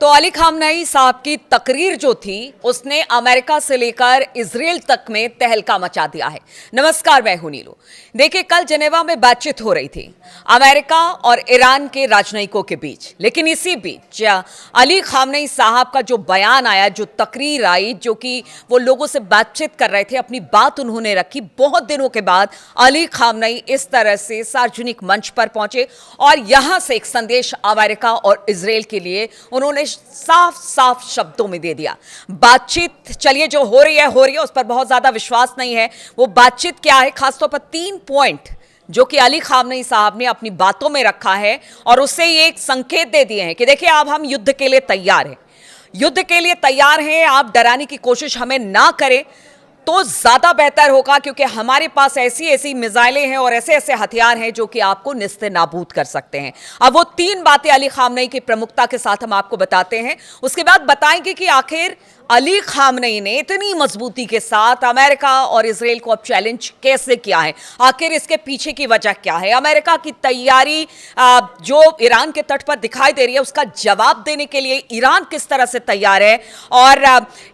तो अली खामनेई साहब की तकरीर जो थी उसने अमेरिका से लेकर इजराइल तक में तहलका मचा दिया है। नमस्कार, मैं हूं नीलू। देखिए, कल जेनेवा में बातचीत हो रही थी अमेरिका और ईरान के राजनयिकों के बीच, लेकिन इसी बीच अली खामनेई साहब का जो बयान आया, जो तकरीर आई, जो कि वो लोगों से बातचीत कर रहे थे, अपनी बात उन्होंने रखी। बहुत दिनों के बाद अली खामनेई इस तरह से सार्वजनिक मंच पर पहुंचे और यहां से एक संदेश अमेरिका और इजराइल के लिए उन्होंने साफ साफ शब्दों में दे दिया। बातचीत चलिए जो हो रही है उस पर बहुत ज्यादा विश्वास नहीं है। वो बातचीत क्या है, खासतौर पर 3 पॉइंट जो कि अली खामनेई साहब ने अपनी बातों में रखा है और उससे ये एक संकेत दे दिए हैं कि देखिए, अब हम युद्ध के लिए तैयार हैं, युद्ध के लिए तैयार हैं। आप डराने की कोशिश हमें ना करें तो ज्यादा बेहतर होगा, क्योंकि हमारे पास ऐसी ऐसी मिसाइलें हैं और ऐसे ऐसे हथियार हैं जो कि आपको निस्ते नाबूद कर सकते हैं। अब वो 3 बातें अली खामनेई की प्रमुखता के साथ हम आपको बताते हैं, उसके बाद बताएंगे कि आखिर अली खामनेई ने इतनी मजबूती के साथ अमेरिका और इजराइल को अब चैलेंज कैसे किया है, आखिर इसके पीछे की वजह क्या है। अमेरिका की तैयारी जो ईरान के तट पर दिखाई दे रही है, उसका जवाब देने के लिए ईरान किस तरह से तैयार है, और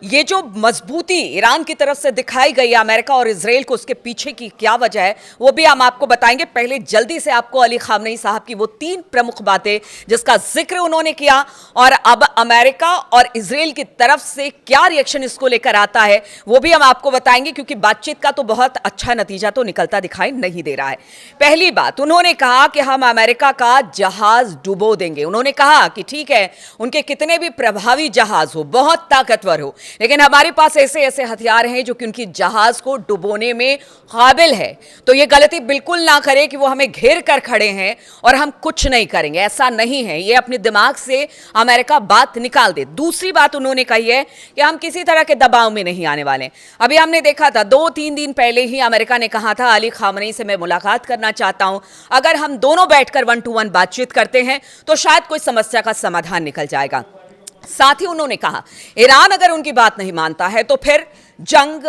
ये जो मजबूती ईरान की तरफ से दिखाई गई है अमेरिका और इजराइल को, उसके पीछे की क्या वजह है, वो भी हम आपको बताएंगे। पहले जल्दी से आपको अली खामनेई साहब की वो 3 प्रमुख बातें जिसका जिक्र उन्होंने किया और अब अमेरिका और इजराइल की तरफ से क्या रिएक्शन इसको लेकर आता है, वो भी हम आपको बताएंगे, क्योंकि बातचीत का तो बहुत अच्छा नतीजा तो निकलता दिखाई नहीं दे रहा है। पहली बात, उन्होंने कहा कि हम अमेरिका का जहाज डुबो देंगे। उन्होंने कहा कि ठीक है, उनके कितने भी प्रभावी जहाज हो, बहुत ताकतवर हो, लेकिन हमारे पास ऐसे ऐसे हथियार हैं जो कि उनकी जहाज को डुबोने में काबिल है। तो ये गलती बिल्कुल ना करें कि वो हमें घेर कर खड़े हैं और हम कुछ नहीं करेंगे, ऐसा नहीं है। ये अपने दिमाग से अमेरिका बात निकाल दे। दूसरी बात उन्होंने कही है कि हम किसी तरह के दबाव में नहीं आने वाले। अभी हमने देखा था 2-3 दिन पहले ही अमेरिका ने कहा था अली खामनेई से मैं मुलाकात करना चाहता हूं, अगर हम दोनों बैठकर 1 to 1 बातचीत करते हैं तो शायद कोई समस्या का समाधान निकल जाएगा। साथ ही उन्होंने कहा ईरान अगर उनकी बात नहीं मानता है तो फिर जंग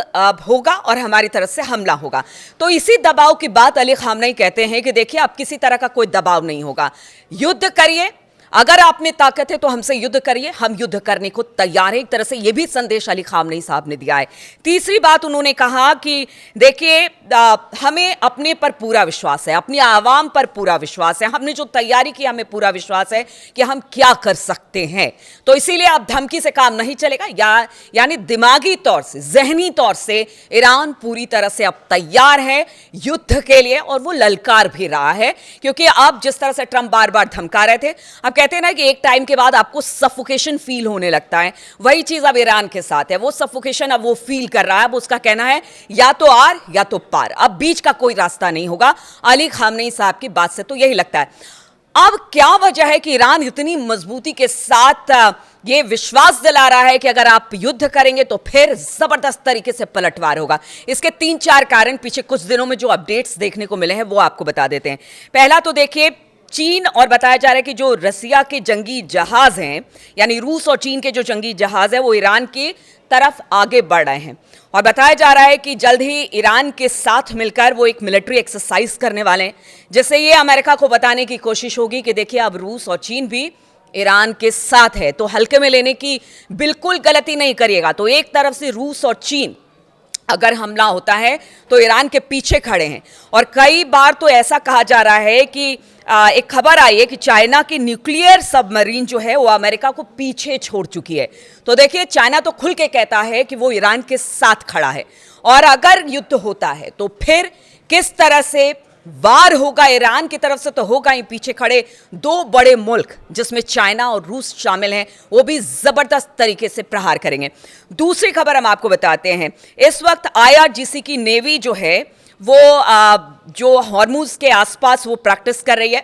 होगा और हमारी तरफ से हमला होगा। तो इसी दबाव की बात अली खामनेई कहते हैं कि देखिए, अब किसी तरह का कोई दबाव नहीं होगा, युद्ध करिए, अगर आप में ताकत है तो हमसे युद्ध करिए, हम युद्ध करने को तैयार हैं। एक तरह से यह भी संदेश अली खामनेई साहब ने दिया है। तीसरी बात उन्होंने कहा कि देखिए, हमें अपने पर पूरा विश्वास है, अपनी आवाम पर पूरा विश्वास है, हमने जो तैयारी की हमें पूरा विश्वास है कि हम क्या कर सकते हैं। तो इसीलिए अब धमकी से काम नहीं चलेगा, यानी दिमागी तौर से, जहनी तौर से ईरान पूरी तरह से अब तैयार है युद्ध के लिए, और वो ललकार भी रहा है। क्योंकि अब जिस तरह से ट्रंप बार बार धमका रहे थे, अब कहते हैं ना कि एक टाइम के बाद आपको सफोकेशन फील होने लगता है, वही चीज अब ईरान के साथ है। वो सफोकेशन अब वो फील कर रहा है। अब उसका कहना है या तो आर या तो पार, अब बीच का कोई रास्ता नहीं होगा। अली खामनेई साहब की बात से तो यही लगता है। अब क्या वजह है कि ईरान इतनी मजबूती के साथ ये विश्वास दिला रहा है कि अगर आप युद्ध करेंगे तो फिर जबरदस्त तरीके से पलटवार होगा? इसके 3-4 कारण पीछे कुछ दिनों में जो अपडेट्स देखने को मिले हैं वो आपको बता देते हैं। पहला तो देखिए, चीन, और बताया जा रहा है कि जो रसिया के जंगी जहाज हैं, यानी रूस और चीन के जो जंगी जहाज है, वो ईरान की तरफ आगे बढ़ रहे हैं। और बताया जा रहा है कि जल्द ही ईरान के साथ मिलकर वो एक मिलिट्री एक्सरसाइज करने वाले हैं, जिससे ये अमेरिका को बताने की कोशिश होगी कि देखिए, अब रूस और चीन भी ईरान के साथ है, तो हल्के में लेने की बिल्कुल गलती नहीं करिएगा। तो एक तरफ से रूस और चीन अगर हमला होता है तो ईरान के पीछे खड़े हैं, और कई बार तो ऐसा कहा जा रहा है कि एक खबर आई है कि चाइना की न्यूक्लियर सबमरीन जो है वो अमेरिका को पीछे छोड़ चुकी है। तो देखिए, चाइना तो खुल के कहता है कि वो ईरान के साथ खड़ा है, और अगर युद्ध होता है तो फिर किस तरह से वार होगा ईरान की तरफ से, तो होगा ही पीछे खड़े 2 बड़े मुल्क जिसमें चाइना और रूस शामिल हैं, वो भी जबरदस्त तरीके से प्रहार करेंगे। दूसरी खबर हम आपको बताते हैं, इस वक्त IRGC की नेवी जो है वो जो हॉर्मुज के आसपास वो प्रैक्टिस कर रही है,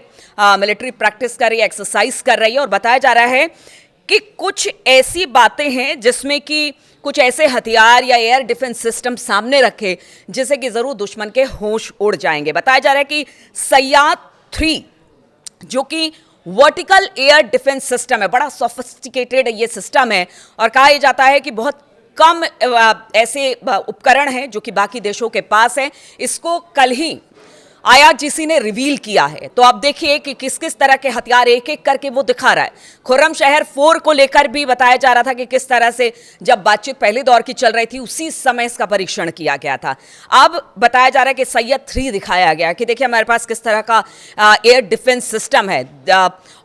मिलिट्री प्रैक्टिस कर रही है, एक्सरसाइज कर रही है, और बताया जा रहा है कि कुछ ऐसी बातें हैं जिसमें कि कुछ ऐसे हथियार या एयर डिफेंस सिस्टम सामने रखे जिससे कि जरूर दुश्मन के होश उड़ जाएंगे। बताया जा रहा है कि सयाद 3 जो कि वर्टिकल एयर डिफेंस सिस्टम है, बड़ा सोफिस्टिकेटेड ये सिस्टम है, और कहा जाता है कि बहुत कम ऐसे उपकरण हैं जो कि बाकी देशों के पास हैं। इसको कल ही आईआरजीसी ने रिवील किया है। तो आप देखिए कि किस किस तरह के हथियार एक एक करके वो दिखा रहा है। खुर्रमशहर 4 को लेकर भी बताया जा रहा था कि किस तरह से जब बातचीत पहले दौर की चल रही थी उसी समय इसका परीक्षण किया गया था। अब बताया जा रहा है कि सैयद 3 दिखाया गया कि देखिए हमारे पास किस तरह का एयर डिफेंस सिस्टम है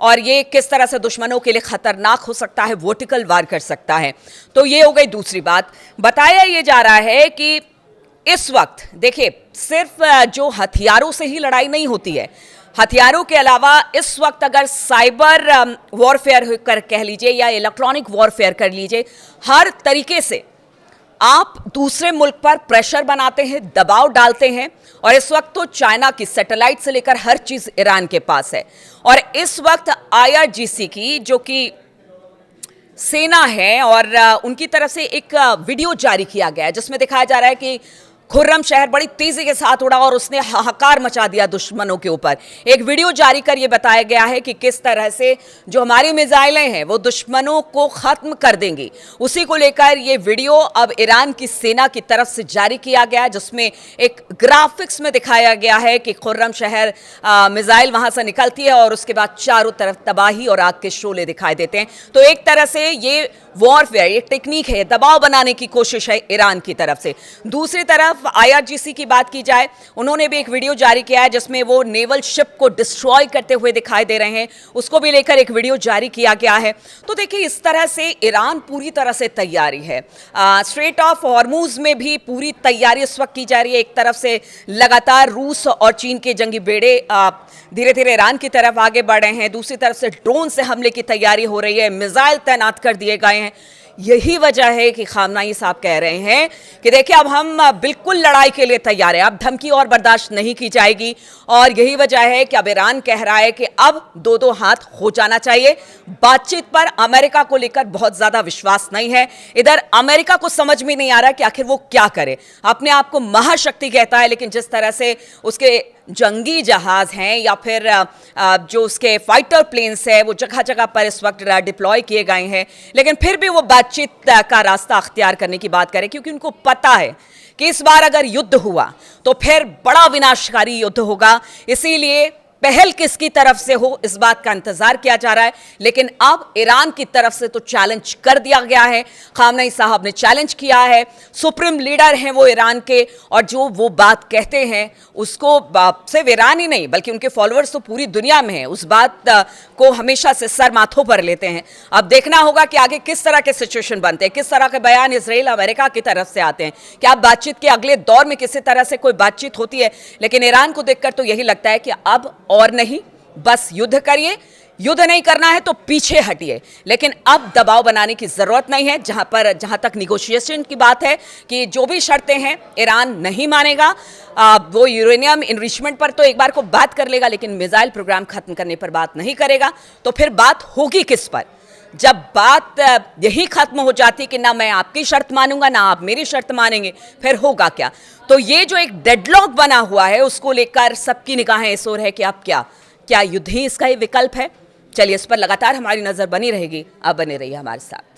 और ये किस तरह से दुश्मनों के लिए खतरनाक हो सकता है, वर्टिकल वार कर सकता है। तो ये हो गई दूसरी बात। बताया ये जा रहा है कि इस वक्त देखिए सिर्फ जो हथियारों से ही लड़ाई नहीं होती है, हथियारों के अलावा इस वक्त अगर साइबर वॉरफेयर कर कह लीजिए या इलेक्ट्रॉनिक वॉरफेयर कर लीजिए, हर तरीके से आप दूसरे मुल्क पर प्रेशर बनाते हैं, दबाव डालते हैं। और इस वक्त तो चाइना की सैटेलाइट से लेकर हर चीज ईरान के पास है। और इस वक्त आईआरजीसी की जो कि सेना है और उनकी तरफ से एक वीडियो जारी किया गया है जिसमें दिखाया जा रहा है कि खुर्रमशहर बड़ी तेजी के साथ उड़ा और उसने हाहाकार मचा दिया दुश्मनों के ऊपर। एक वीडियो जारी कर यह बताया गया है कि किस तरह से जो हमारी मिसाइलें हैं वो दुश्मनों को खत्म कर देंगी। उसी को लेकर यह वीडियो अब ईरान की सेना की तरफ से जारी किया गया, जिसमें एक ग्राफिक्स में दिखाया गया है कि खुर्रमशहर मिसाइल वहां से निकलती है और उसके बाद चारों तरफ तबाही और आग के शोले दिखाई देते हैं। तो एक तरह से ये वॉरफेयर, ये टेक्निक है, दबाव बनाने की कोशिश है ईरान की तरफ से। दूसरी तरफ आईआरजीसी की बात की जाए, उन्होंने भी एक वीडियो जारी किया है जिसमें वो नेवल शिप को डिस्ट्रॉय करते हुए दिखाई दे रहे हैं, उसको भी लेकर एक वीडियो जारी किया गया है। तो देखिए इस तरह से ईरान पूरी तरह से तैयारी है। स्ट्रेट ऑफ हॉर्मूज में भी पूरी तैयारी इस वक्त की जा रही है। एक तरफ से लगातार रूस और चीन के जंगी बेड़े धीरे धीरे ईरान की तरफ आगे बढ़ रहे हैं, दूसरी तरफ से ड्रोन से हमले की तैयारी हो रही है, मिसाइल तैनात कर दिए गए हैं। यही वजह है कि खामनाई साहब कह रहे हैं कि देखिए अब हम बिल्कुल लड़ाई के लिए तैयार हैं, अब धमकी और बर्दाश्त नहीं की जाएगी। और यही वजह है कि अब ईरान कह रहा है कि अब दो दो हाथ हो जाना चाहिए। बातचीत पर अमेरिका को लेकर बहुत ज्यादा विश्वास नहीं है। इधर अमेरिका को समझ में नहीं आ रहा कि आखिर वो क्या करे। अपने आप को महाशक्ति कहता है, लेकिन जिस तरह से उसके जंगी जहाज हैं या फिर जो उसके फाइटर प्लेन्स है वो जगह जगह पर इस वक्त डिप्लॉय किए गए हैं, लेकिन फिर भी वो बातचीत का रास्ता अख्तियार करने की बात करें, क्योंकि उनको पता है कि इस बार अगर युद्ध हुआ तो फिर बड़ा विनाशकारी युद्ध होगा। इसीलिए पहल किसकी तरफ से हो इस बात का इंतजार किया जा रहा है। लेकिन अब ईरान की तरफ से तो चैलेंज कर दिया गया है, खामनेई साहब ने चैलेंज किया है। सुप्रीम लीडर हैं वो ईरान के, और जो वो बात कहते हैं उसको सिर्फ ईरान ही नहीं बल्कि उनके फॉलोअर्स तो पूरी दुनिया में हैं, उस बात को हमेशा से सर माथों पर लेते हैं। अब देखना होगा कि आगे किस तरह के सिचुएशन बनते हैं, किस तरह के बयान इजराइल अमेरिका की तरफ से आते हैं, क्या बातचीत के अगले दौर में किसी तरह से कोई बातचीत होती है। लेकिन ईरान को देखकर तो यही लगता है कि अब और नहीं, बस युद्ध करिए, युद्ध नहीं करना है तो पीछे हटिए। लेकिन अब दबाव बनाने की जरूरत नहीं है। जहां तक निगोशिएशन की बात है कि जो भी शर्तें हैं ईरान नहीं मानेगा। वो यूरेनियम इनरिचमेंट पर तो एक बार को बात कर लेगा, लेकिन मिसाइल प्रोग्राम खत्म करने पर बात नहीं करेगा। तो फिर बात होगी किस पर? जब बात यही खत्म हो जाती कि ना मैं आपकी शर्त मानूंगा ना आप मेरी शर्त मानेंगे, फिर होगा क्या? तो ये जो एक डेडलॉक बना हुआ है उसको लेकर सबकी निगाहें इस ओर है कि अब क्या युद्ध ही इसका ही विकल्प है? चलिए इस पर लगातार हमारी नजर बनी रहेगी। आप बने रहिए हमारे साथ।